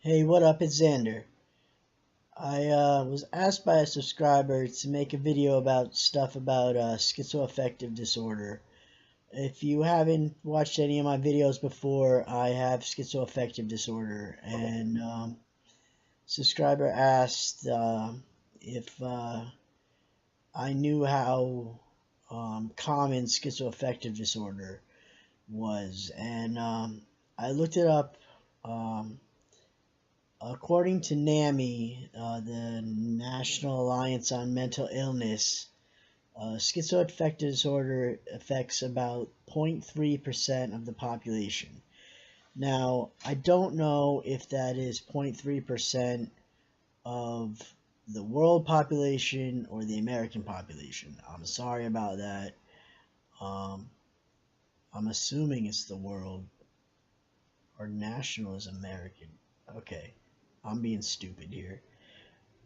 Hey, what up? It's Xander. I was asked by a subscriber to make a video about stuff about schizoaffective disorder. If you haven't watched any of my videos before, I have schizoaffective disorder, and subscriber asked if I knew how common schizoaffective disorder was, and I looked it up. Um, According to NAMI, the National Alliance on Mental Illness, schizoaffective disorder affects about 0.3% of the population. Now, I don't know if that is 0.3% of the world population or the American population. I'm sorry about that. Um, I'm assuming it's the world, or national is American. Okay, I'm being stupid here.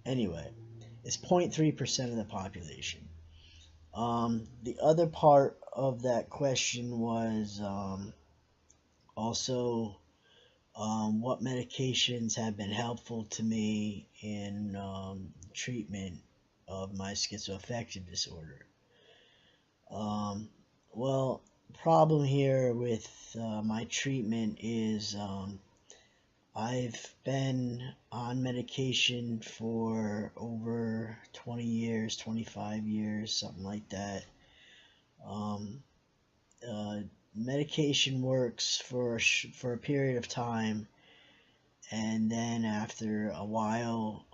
Anyway, it's 0.3% of the population. The other part of that question was also what medications have been helpful to me in treatment of my schizoaffective disorder. Um, well, problem here with my treatment is I've been on medication for over 20 years, 25 years, something like that. Um, uh, Medication works for a period of time, and then after a while,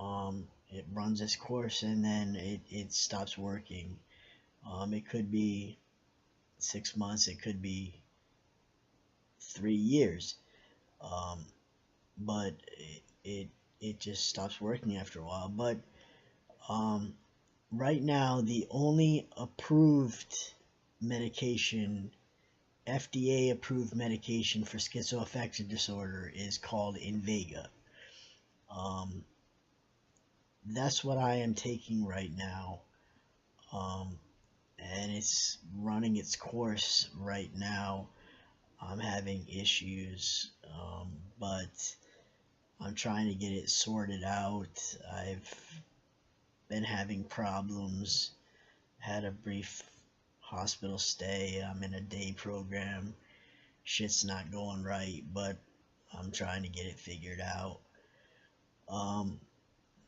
it runs its course, and then it stops working. It could be 6 months, it could be 3 years, um, but it just stops working after a while. But um, right now, the only approved medication, FDA approved medication for schizoaffective disorder is called Invega. Um, that's what I am taking right now. Um, and it's running its course right now. I'm having issues, but I'm trying to get it sorted out. I've been having problems, had a brief hospital stay. I'm in a day program. Shit's not going right, but I'm trying to get it figured out. Um,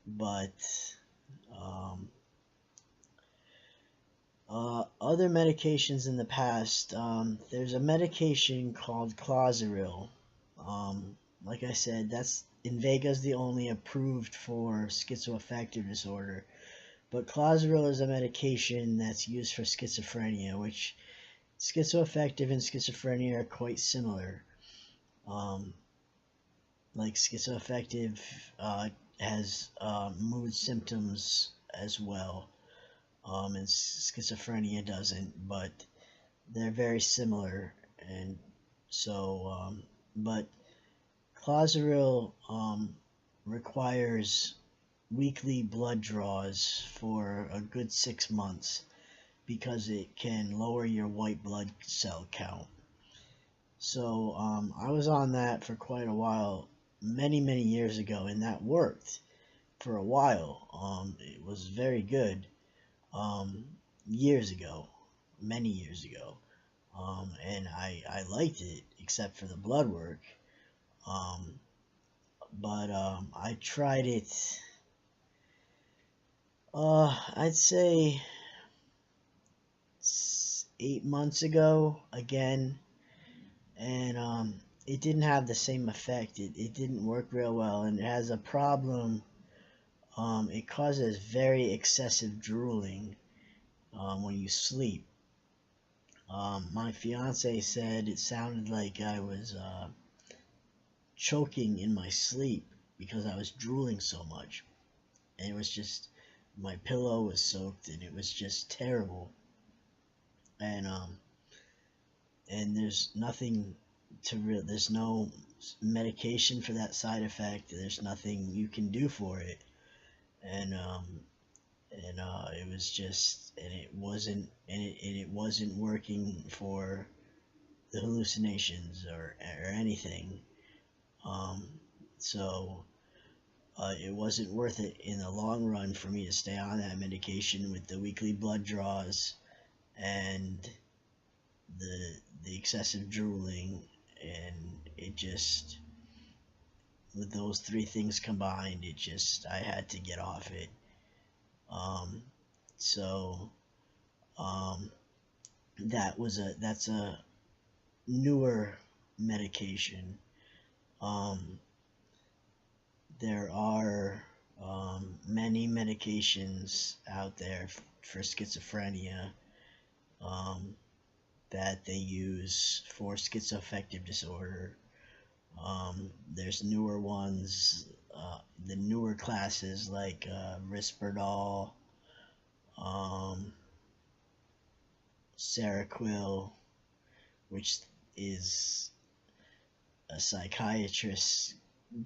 but um, Other medications in the past, there's a medication called Clozoril. Like I said, that's Invega's the only approved for schizoaffective disorder. But Clozaril is a medication that's used for schizophrenia, which schizoaffective and schizophrenia are quite similar. Um, like schizoaffective has mood symptoms as well, and schizophrenia doesn't, but they're very similar. And so, but Clozaril requires weekly blood draws for a good 6 months because it can lower your white blood cell count. So I was on that for quite a while, many years ago, and that worked for a while. It was very good um, years ago, many years ago, and I liked it except for the blood work. Um, but I tried it. I'd say 8 months ago again, and it didn't have the same effect. It didn't work real well, and it has a problem. It causes very excessive drooling when you sleep. My fiance said it sounded like I was choking in my sleep because I was drooling so much, and it was just my pillow was soaked, and it was just terrible. And there's nothing there's no medication for that side effect. There's nothing you can do for it, and it was just, and it wasn't working for the hallucinations or anything. Um, So it wasn't worth it in the long run for me to stay on that medication with the weekly blood draws and the excessive drooling, and it just, with those three things combined, it just, I had to get off it. Um, so that's a newer medication. Um, there are many medications out there for schizophrenia um, that they use for schizoaffective disorder. There's newer ones, the newer classes like Risperdal, um, Seroquel, which is a psychiatrist's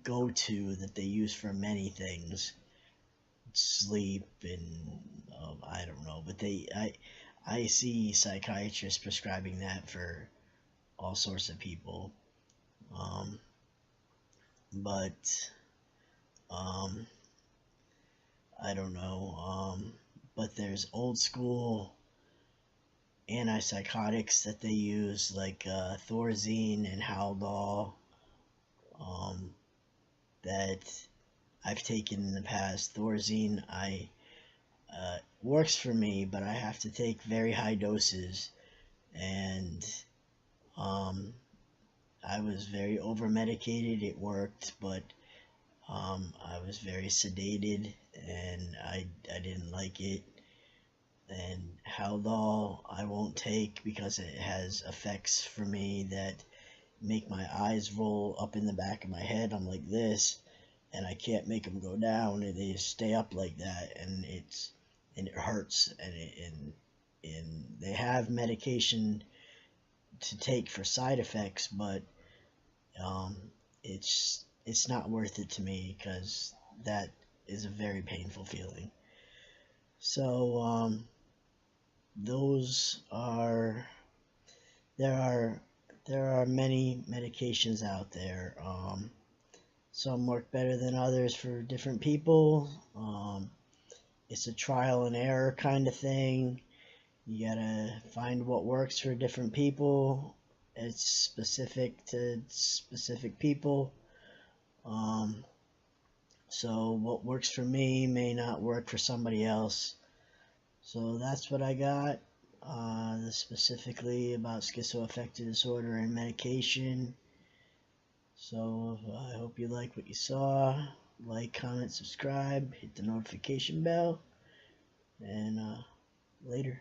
go-to that they use for many things, sleep and I don't know, but I see psychiatrists prescribing that for all sorts of people. Um, but um, I don't know. But there's old school antipsychotics that they use, like Thorazine and Haldol, um, that I've taken in the past. Thorazine, works for me, but I have to take very high doses, and um, I was very over medicated. It worked, but I was very sedated, and I didn't like it. And Haldol I won't take because it has effects for me that make my eyes roll up in the back of my head. I'm like this, and I can't make them go down, and they just stay up like that, and it hurts, and they have medication to take for side effects, but um, it's not worth it to me because that is a very painful feeling. So those are there are there are many medications out there. Some work better than others for different people. It's a trial and error kind of thing. You gotta find what works for different people. It's specific to specific people. Um, so what works for me may not work for somebody else. So that's what I got, specifically about schizoaffective disorder and medication. So I hope you like what you saw. Like, comment, subscribe, hit the notification bell, and later.